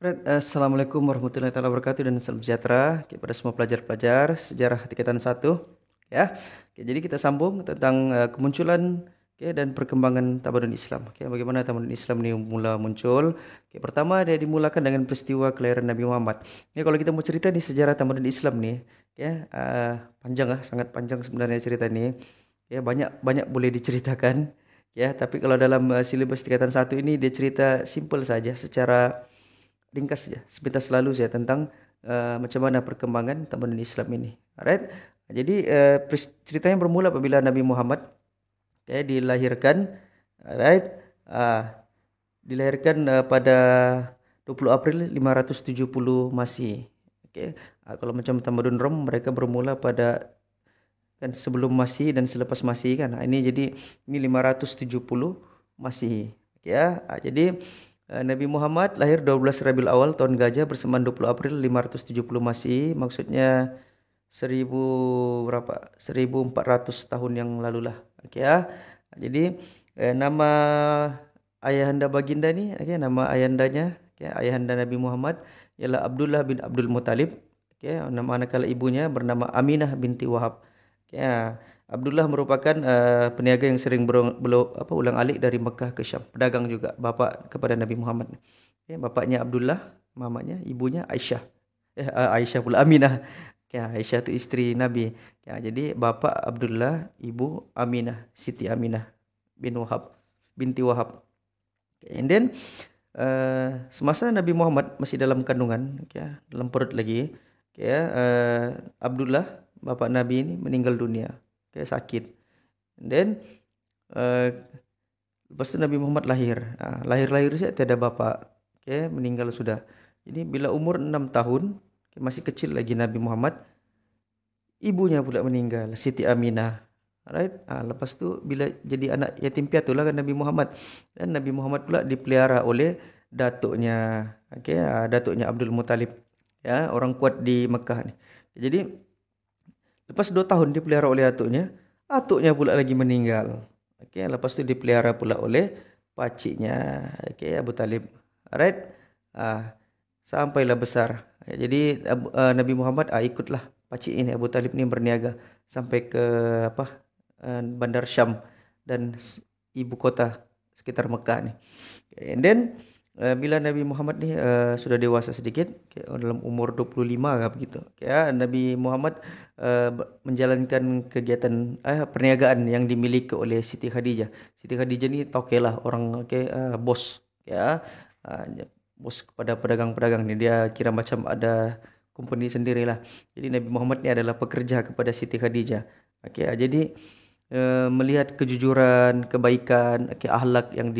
Alright, Assalamualaikum warahmatullahi taala wabarakatuh dan salam sejahtera kepada semua pelajar-pelajar sejarah tingkatan 1. Ya. Oke, jadi kita sambung tentang kemunculan dan perkembangan tamadun Islam. Bagaimana tamadun Islam ini mula muncul? Pertama dia dimulakan dengan peristiwa kelahiran Nabi Muhammad. Kalau kita mau cerita di sejarah tamadun Islam nih, panjang lah, sangat panjang sebenarnya cerita ini. Banyak banyak boleh diceritakan. Tapi kalau dalam silibus tingkatan 1 ini dia cerita simple saja secara ringkas saja, sepintas selalu saja tentang macam mana perkembangan tamadun Islam ini. Alright. Jadi ceritanya bermula apabila Nabi Muhammad dilahirkan, alright, dilahirkan pada 20 April 570 Masih. Kalau macam tamadun Rom mereka bermula pada kan sebelum Masih dan selepas Masih kan. Ini jadi ini 570 Masih. Jadi Nabi Muhammad lahir 12 Rabiul Awal tahun Gajah bersamaan 20 April 570 Masih, maksudnya 1400 tahun yang lalu lah. Jadi nama ayahanda baginda ni, nama ayahandanya, ayahanda Nabi Muhammad ialah Abdullah bin Abdul Muttalib. Manakala ibunya bernama Aminah binti Wahab. Abdullah merupakan peniaga yang sering ulang-alik dari Mekah ke Syam, pedagang juga, bapa kepada Nabi Muhammad. Bapaknya Abdullah, mamanya, ibunya Aisyah. Aisyah pula Aminah. Aisyah itu isteri Nabi. Jadi bapa Abdullah, ibu Aminah, Siti Aminah binti Wahab. And then semasa Nabi Muhammad masih dalam kandungan, dalam perut lagi, Abdullah bapa Nabi ini meninggal dunia, sakit. And then lepas itu Nabi Muhammad lahir. Lahir saja tiada bapa, meninggal sudah. Jadi bila umur 6 tahun, masih kecil lagi Nabi Muhammad, ibunya pula meninggal, Siti Aminah. Alright. Lepas tu bila jadi anak yatim piatu lah kan Nabi Muhammad. Dan Nabi Muhammad pula dipelihara oleh datuknya, datuknya Abdul Muttalib, orang kuat di Mekah ni. Jadi lepas 2 tahun dipelihara oleh atuknya pula lagi meninggal. Lepas tu dipelihara pula oleh pakciknya, Abu Talib. Alright. Sampailah besar. Jadi Nabi Muhammad ikutlah pakcik ini, Abu Talib ni berniaga sampai ke bandar Syam dan ibu kota sekitar Mekah ni. And then bila Nabi Muhammad ni sudah dewasa sedikit, dalam umur 25 lah begitu. Nabi Muhammad menjalankan kegiatan perniagaan yang dimiliki oleh Siti Khadijah. Siti Khadijah ni taukelah orang bos, bos kepada pedagang-pedagang ni. Dia kira macam ada company sendirilah. Jadi Nabi Muhammad ni adalah pekerja kepada Siti Khadijah. Jadi melihat kejujuran, kebaikan, akhlak yang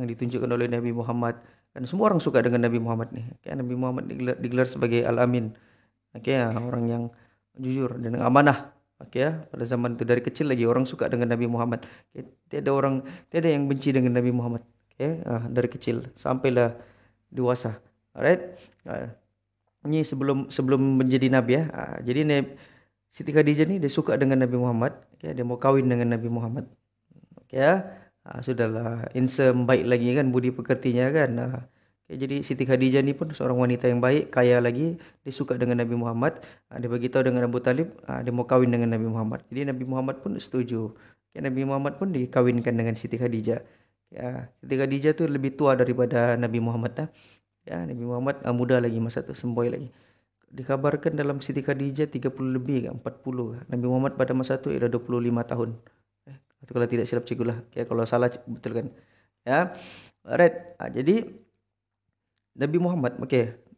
ditunjukkan oleh Nabi Muhammad, dan semua orang suka dengan Nabi Muhammad ni. Nabi Muhammad digelar sebagai Al-Amin. Orang yang jujur dan amanah. Pada zaman itu dari kecil lagi orang suka dengan Nabi Muhammad. Tiada yang benci dengan Nabi Muhammad. Dari kecil sampailah dewasa. Alright. Ini sebelum menjadi nabi ya. Jadi Siti Khadijah ni dia suka dengan Nabi Muhammad. Dia mau kahwin dengan Nabi Muhammad. Sudahlah, insem baik lagi kan budi pekertinya kan. Jadi Siti Khadijah ni pun seorang wanita yang baik, kaya lagi, dia suka dengan Nabi Muhammad. Dia beritahu dengan Abu Talib, dia mau kahwin dengan Nabi Muhammad. Jadi Nabi Muhammad pun setuju. Nabi Muhammad pun dikahwinkan dengan Siti Khadijah. Siti Khadijah tu lebih tua daripada Nabi Muhammad. Nabi Muhammad muda lagi masa tu, semboy lagi. Dikabarkan dalam Siti Khadijah 30 lebih, 40. Nabi Muhammad pada masa tu ada 25 tahun. Kalau tidak silap cikgu lah. Kalau salah betul kan. Alright. Jadi Nabi Muhammad,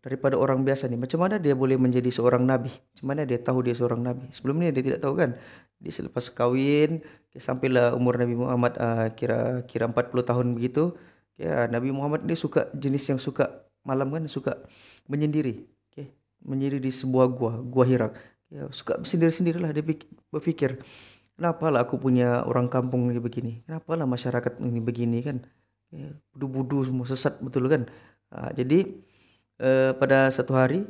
daripada orang biasa ni, macam mana dia boleh menjadi seorang nabi? Macam mana dia tahu dia seorang nabi? Sebelum ni dia tidak tahu kan. Dia selepas kahwin, sampailah umur Nabi Muhammad kira 40 tahun begitu. Nabi Muhammad ni suka jenis yang suka malam kan, suka menyendiri. Menyendiri di sebuah gua Hira. Suka sendiri-sendirilah dia berfikir, kenapalah aku punya orang kampung ni begini? Kenapalah masyarakat ini begini kan? Budu-budu semua sesat betul kan? Jadi pada satu hari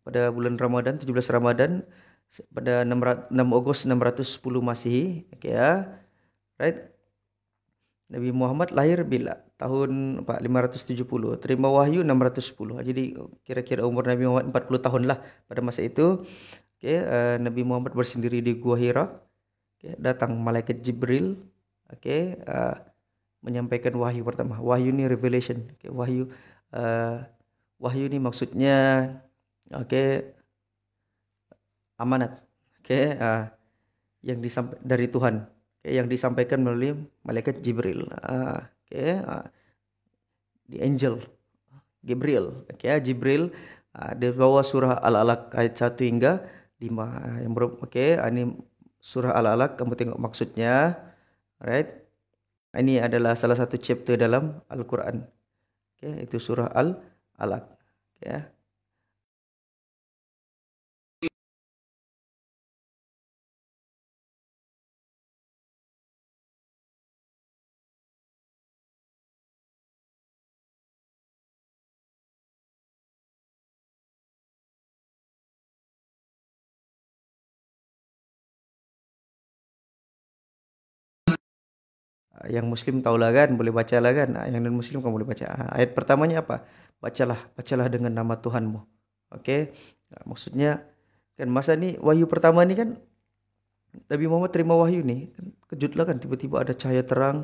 pada bulan Ramadan, 17 Ramadan pada 6 Ogos 610 Masehi, right? Nabi Muhammad lahir bila tahun 570, terima wahyu 610. Jadi kira-kira umur Nabi Muhammad 40 tahun lah pada masa itu. Nabi Muhammad bersendiri di Gua Hira. Datang malaikat Jibril. Menyampaikan wahyu pertama. Wahyu ni revelation. Wahyu ni maksudnya amanat. Yang dari Tuhan. Yang disampaikan melalui malaikat Jibril. The angel Gabriel. Jibril dia bawa surah Al-Alaq ayat 1 hingga 5. Ini surah Al-Alaq, kamu tengok maksudnya. Alright. Ini adalah salah satu chapter dalam Al-Quran. Itu surah Al-Alaq. Yang Muslim tahulah kan, boleh bacalah kan. Yang non-Muslim kamu boleh baca. Ayat pertamanya apa? Bacalah dengan nama Tuhanmu. Maksudnya kan masa ni wahyu pertama ni kan Nabi Muhammad terima wahyu ni, kan kejutlah kan, tiba-tiba ada cahaya terang,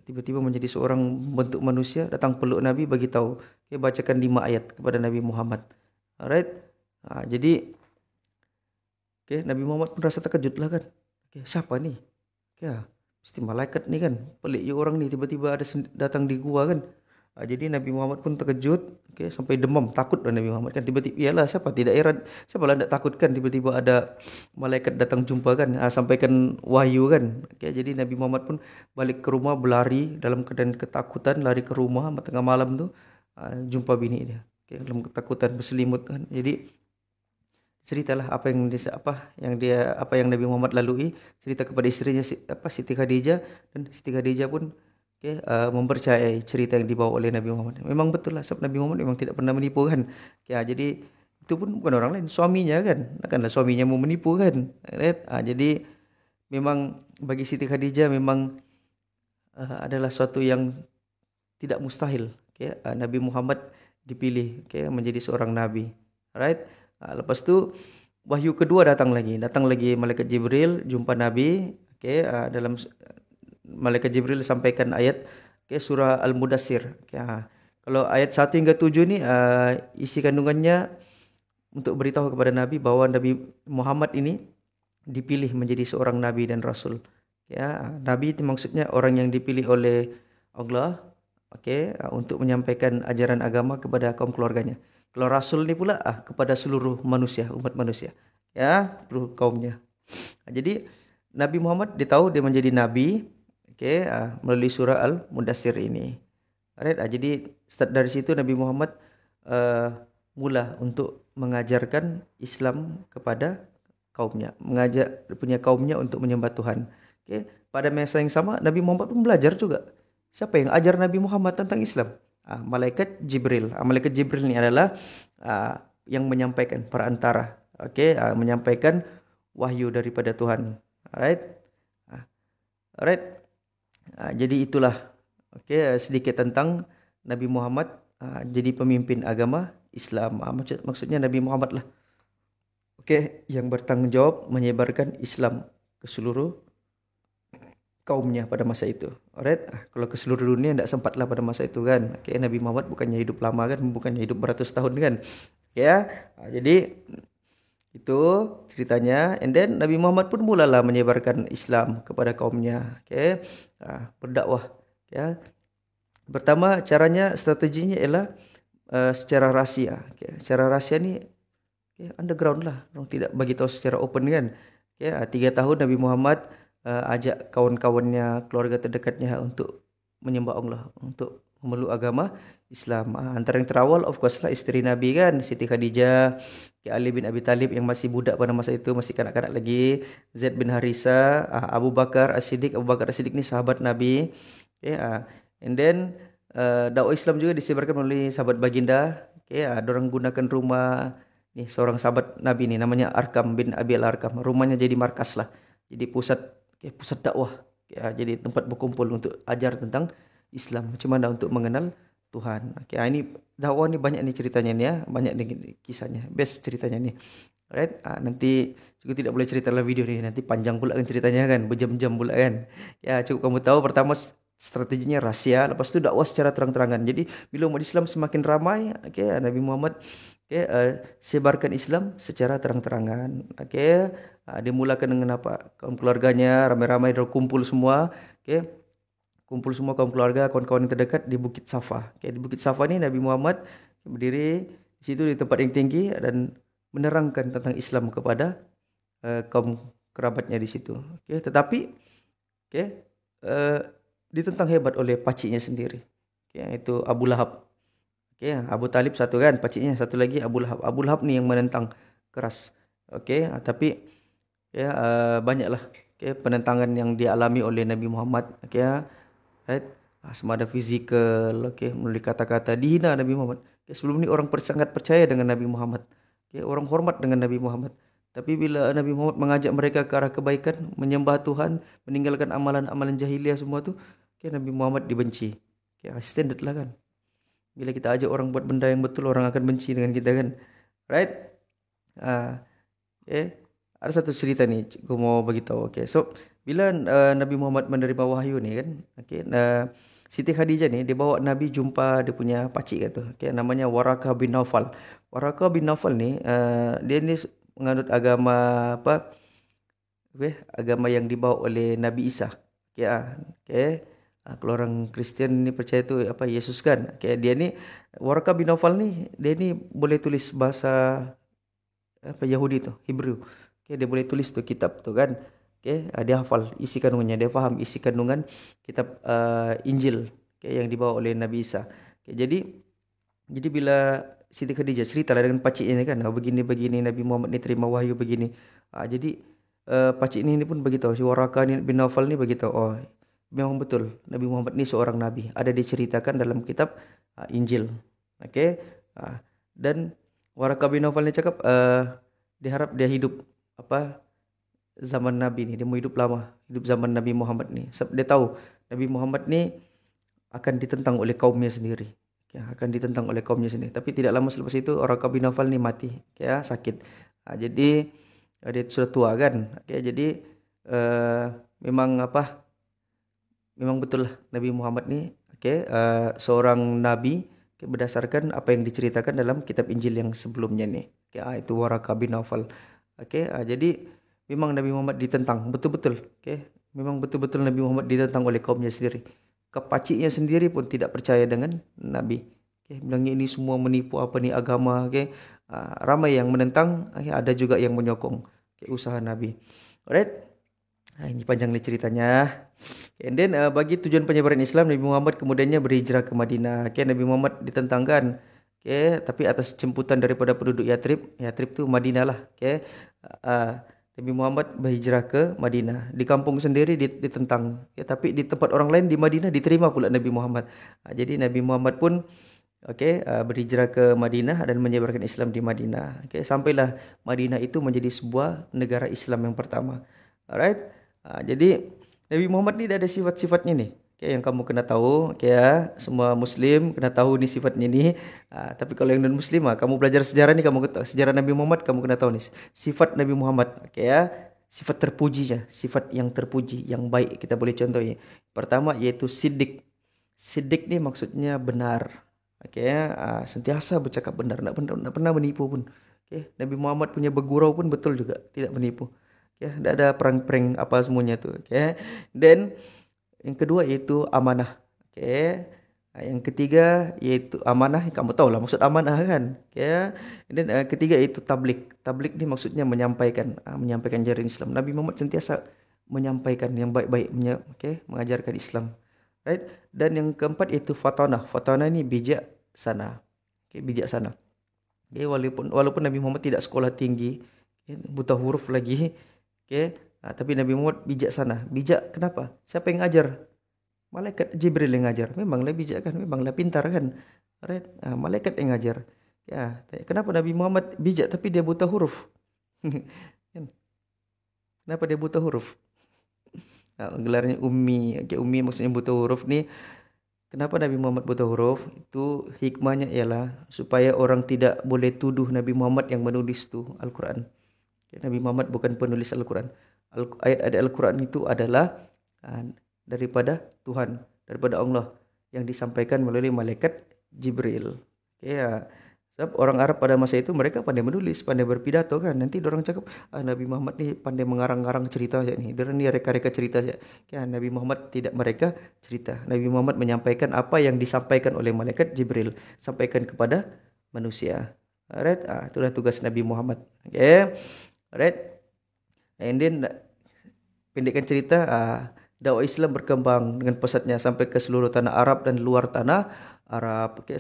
tiba-tiba menjadi seorang bentuk manusia datang peluk Nabi, bagi tahu. Bacakan 5 ayat kepada Nabi Muhammad. Alright. Jadi Nabi Muhammad pun rasa terkejut lah kan. Siapa ni? Mesti malaikat ni kan, pelik je orang ni, tiba-tiba ada datang di gua kan. Jadi Nabi Muhammad pun terkejut, sampai demam, takut lah Nabi Muhammad kan. Tiba-tiba, iyalah siapa tidak heran, siapa lah tidak takut kan, tiba-tiba ada malaikat datang jumpa kan, sampaikan wahyu kan. Jadi Nabi Muhammad pun balik ke rumah, berlari dalam keadaan ketakutan, lari ke rumah tengah malam tu, jumpa bini dia, dalam ketakutan berselimut kan. Jadi ceritalah apa yang Nabi Muhammad lalui, cerita kepada istrinya Siti Khadijah, dan Siti Khadijah pun mempercayai cerita yang dibawa oleh Nabi Muhammad. Memang betul lah, sebab Nabi Muhammad memang tidak pernah menipu kan. Jadi itu pun bukan orang lain, suaminya kan. Takkanlah suaminya mau menipu kan. Jadi memang bagi Siti Khadijah memang adalah suatu yang tidak mustahil. Nabi Muhammad dipilih menjadi seorang nabi. Alright. Lepas tu wahyu kedua datang lagi malaikat Jibril jumpa Nabi. Dalam malaikat Jibril sampaikan ayat surah Al-Mudassir. Kalau ayat 1 hingga 7 ni isi kandungannya untuk beritahu kepada Nabi bahawa Nabi Muhammad ini dipilih menjadi seorang nabi dan rasul. Nabi itu maksudnya orang yang dipilih oleh Allah untuk menyampaikan ajaran agama kepada kaum keluarganya. Kalau rasul ni pula kepada seluruh manusia, umat manusia. Seluruh kaumnya. Jadi Nabi Muhammad dia tahu dia menjadi nabi melalui surah Al-Mudassir ini. Alright, jadi start dari situ Nabi Muhammad mula untuk mengajarkan Islam kepada kaumnya, mengajak punya kaumnya untuk menyembah Tuhan. Pada masa yang sama Nabi Muhammad pun belajar juga. Siapa yang ajar Nabi Muhammad tentang Islam? Malaikat Jibril. Malaikat Jibril ni adalah yang menyampaikan perantara. Menyampaikan wahyu daripada Tuhan. Alright. Jadi itulah sedikit tentang Nabi Muhammad jadi pemimpin agama Islam. Maksudnya Nabi Muhammad lah yang bertanggung jawab menyebarkan Islam ke seluruh kaumnya pada masa itu. Alright. Kalau ke seluruh dunia tidak sempatlah pada masa itu kan. Nabi Muhammad bukannya hidup lama kan, bukannya hidup beratus tahun kan. Jadi itu ceritanya. And then Nabi Muhammad pun mulalah menyebarkan Islam kepada kaumnya. Berdakwah. Pertama caranya, strateginya ialah secara rahsia. Secara rahsia ni underground lah. Orang tidak bagi tahu secara open kan. 3 tahun Nabi Muhammad ajak kawan-kawannya, keluarga terdekatnya untuk menyembah Allah, untuk memeluk agama Islam. Antara yang terawal of course lah isteri Nabi kan, Siti Khadijah, Ali bin Abi Talib yang masih budak pada masa itu, masih kanak-kanak lagi, Zaid bin Harisa, Abu Bakar As-Siddiq. Abu Bakar As-Siddiq ni sahabat Nabi. And then dakwah Islam juga disebarkan melalui sahabat baginda. Dorang gunakan rumah ni seorang sahabat Nabi ni namanya Arkam bin Abi Al-Arkam. Rumahnya jadi markas lah. Jadi pusat dakwah. Jadi tempat berkumpul untuk ajar tentang Islam, macam mana untuk mengenal Tuhan. Okay, ini dakwah ni banyak ni ceritanya ni ya, banyak ni kisahnya, best ceritanya ni. Alright, nanti juga tidak boleh cerita dalam video ni, nanti panjang pula kan ceritanya kan, berjam-jam pula kan. Ya, cukup kamu tahu pertama strateginya rahsia, lepas tu dakwah secara terang-terangan. Jadi bila umat Islam semakin ramai, okay, Nabi Muhammad sebarkan Islam secara terang-terangan. Dia mulakan dengan apa? Kaum keluarganya ramai-ramai kumpul semua. Kumpul semua kaum keluarga, kawan-kawan yang terdekat di Bukit Safa. Di Bukit Safa ni Nabi Muhammad berdiri di situ di tempat yang tinggi dan menerangkan tentang Islam kepada kaum kerabatnya di situ. Tetapi ditentang hebat oleh pakciknya sendiri. Itu Abu Lahab. Abu Talib satu kan, pakciknya satu lagi Abu Lahab. Abu Lahab ni yang menentang keras. Tapi banyaklah penentangan yang dialami oleh Nabi Muhammad. Right? Sama ada fizikal, melalui kata-kata, dihina Nabi Muhammad. Sebelum ni orang sangat percaya dengan Nabi Muhammad. Orang hormat dengan Nabi Muhammad. Tapi bila Nabi Muhammad mengajak mereka ke arah kebaikan, menyembah Tuhan, meninggalkan amalan-amalan jahiliah semua tu, Nabi Muhammad dibenci. Standard lah kan. Bila kita ajak orang buat benda yang betul, orang akan benci dengan kita kan. Right? Ada satu cerita ni, aku mau beritahu. So, bila Nabi Muhammad menerima wahyu ni kan, Siti Khadijah ni, dia bawa Nabi jumpa dia punya pakcik kata. Namanya Warakah bin Naufal. Warakah bin Naufal ni, dia ni menganut agama apa? Agama yang dibawa oleh Nabi Isa. Kalau orang Kristian ni percaya tu apa Yesus kan. Dia ni Warakah bin Naufal ni, dia ni boleh tulis bahasa apa Yahudi tu, Hebrew. Dia boleh tulis tu kitab tu kan. Dia hafal isi kandungannya, dia faham isi kandungan kitab Injil yang dibawa oleh Nabi Isa. Jadi bila Siti Khadijah ceritalah dengan pakcik ni kan, begini-begini Nabi Muhammad ni terima wahyu begini. Jadi pakcik ni pun beritahu, si Warakah bin Naufal ni beritahu, memang betul Nabi Muhammad ni seorang nabi, ada diceritakan dalam kitab Injil. Dan Warakah bin Naufal ni cakap dia harap dia hidup zaman Nabi ni, dia mau hidup lama, hidup zaman Nabi Muhammad ni. Sebab dia tahu Nabi Muhammad ni akan ditentang oleh kaumnya sendiri. Akan ditentang oleh kaumnya sendiri. Tapi tidak lama selepas itu Warakah bin Naufal ni mati, sakit. Jadi dia sudah tua kan. Jadi memang betul lah Nabi Muhammad ni seorang nabi berdasarkan apa yang diceritakan dalam kitab Injil yang sebelumnya ni. Itu Warakah bin Naufal. Jadi memang Nabi Muhammad ditentang betul-betul. Memang betul-betul Nabi Muhammad ditentang oleh kaumnya sendiri. Pakciknya sendiri pun tidak percaya dengan Nabi. Bilangnya ini semua menipu apa ni agama. Ramai yang menentang, ada juga yang menyokong usaha Nabi. Alright. Ini panjang ceritanya. And then bagi tujuan penyebaran Islam, Nabi Muhammad kemudiannya berhijrah ke Madinah. Nabi Muhammad ditentangkan. Tapi atas jemputan daripada penduduk Yathrib. Yathrib tu Madinah lah. Nabi Muhammad berhijrah ke Madinah. Di kampung sendiri ditentang. Tapi di tempat orang lain di Madinah diterima pula Nabi Muhammad. Jadi Nabi Muhammad pun berhijrah ke Madinah dan menyebarkan Islam di Madinah. Sampailah Madinah itu menjadi sebuah negara Islam yang pertama. Alright. Jadi Nabi Muhammad ni dah ada sifat-sifatnya ni. Yang kamu kena tahu, semua Muslim kena tahu ni sifatnya ni. Tapi kalau yang non Muslim, kamu belajar sejarah ni, kamu kena, sejarah Nabi Muhammad, kamu kena tahu ni sifat Nabi Muhammad. Sifat terpujinya, sifat yang terpuji, yang baik kita boleh contohnya. Pertama iaitu siddiq. Siddiq ni maksudnya benar. Sentiasa bercakap benar, tak pernah menipu pun. Nabi Muhammad punya bergurau pun betul juga, tidak menipu. Tak ada prank-prank apa semuanya tu. Dan yang kedua iaitu amanah. Yang ketiga iaitu amanah, kamu tahu lah maksud amanah kan. Dan ketiga iaitu tabligh. Tabligh ni maksudnya menyampaikan ajaran Islam. Nabi Muhammad sentiasa menyampaikan yang baik-baik, mengajarkan Islam. Right? Dan yang keempat iaitu fatanah. Fatanah ni bijaksana. Bijaksana. Walaupun Nabi Muhammad tidak sekolah tinggi, buta huruf lagi, tapi Nabi Muhammad bijaksana. Bijak kenapa? Siapa yang ajar? Malaikat Jibril yang ajar. Memanglah bijak kan? Memanglah pintar kan? Right? Malaikat yang ajar. Kenapa Nabi Muhammad bijak tapi dia buta huruf? Kenapa dia buta huruf? Gelarnya ummi. Ummi maksudnya buta huruf ni. Kenapa Nabi Muhammad buta huruf? Itu hikmahnya ialah supaya orang tidak boleh tuduh Nabi Muhammad yang menulis tu Al-Quran. Nabi Muhammad bukan penulis Al-Quran. Ayat-ayat Al-Quran itu adalah daripada Tuhan, daripada Allah, yang disampaikan melalui malaikat Jibril. Ya. Sebab orang Arab pada masa itu mereka pandai menulis, pandai berpidato kan. Nanti orang cakap, Nabi Muhammad ni pandai mengarang-arang cerita saja ni. Dia ni reka-reka cerita saja. Kan Nabi Muhammad tidak mereka cerita. Nabi Muhammad menyampaikan apa yang disampaikan oleh malaikat Jibril, sampaikan kepada manusia. Alright, itulah tugas Nabi Muhammad. Okay. Alright. And then pendekkan cerita, dakwah Islam berkembang dengan pesatnya sampai ke seluruh tanah Arab dan luar tanah Arab. Okay,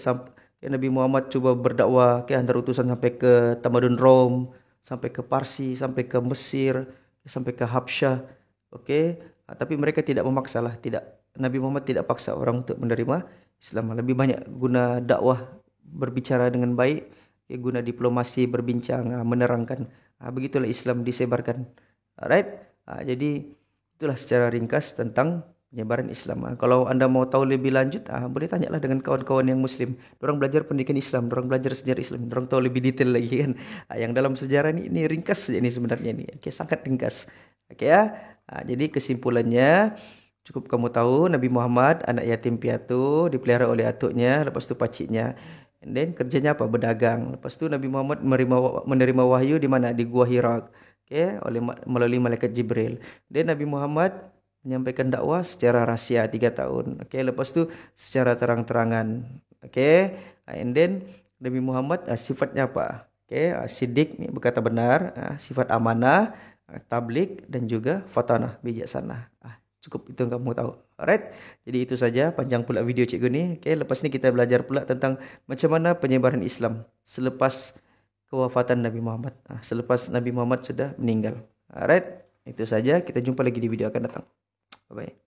Nabi Muhammad cuba berdakwah, hantar utusan sampai ke tamadun Rom, sampai ke Parsi, sampai ke Mesir, sampai ke Habsyah. Okey, tapi mereka tidak memaksalah, tidak. Nabi Muhammad tidak paksa orang untuk menerima Islam. Lebih banyak guna dakwah, berbicara dengan baik, guna diplomasi, berbincang, menerangkan. Begitulah Islam disebarkan. Alright. Jadi itulah secara ringkas tentang penyebaran Islam. Kalau anda mau tahu lebih lanjut, boleh tanyalah dengan kawan-kawan yang Muslim. Diorang belajar pendidikan Islam, diorang belajar sejarah Islam, diorang tahu lebih detail lagi kan. Yang dalam sejarah ini ringkas saja ini sebenarnya ni. Okay, sangat ringkas. Okay ya. Jadi kesimpulannya, cukup kamu tahu Nabi Muhammad anak yatim piatu, dipelihara oleh atuknya, lepas tu pakciknya. And then kerjanya apa? Berdagang. Lepas tu Nabi Muhammad menerima wahyu di mana? Di Gua Hira. Okay, melalui malaikat Jibril. Dan Nabi Muhammad menyampaikan dakwah secara rahsia 3 tahun. Okay, lepas tu secara terang-terangan. Okay, and then Nabi Muhammad sifatnya apa? Okay, siddiq ni berkata benar, sifat amanah, tabligh dan juga fatanah, bijaksana. Cukup itu yang kamu tahu. Alright. Jadi itu saja, panjang pula video cikgu ni. Okay, lepas ni kita belajar pula tentang macam mana penyebaran Islam selepas kewafatan Nabi Muhammad. Selepas Nabi Muhammad sudah meninggal. Alright. Itu saja, kita jumpa lagi di video akan datang. Bye-bye.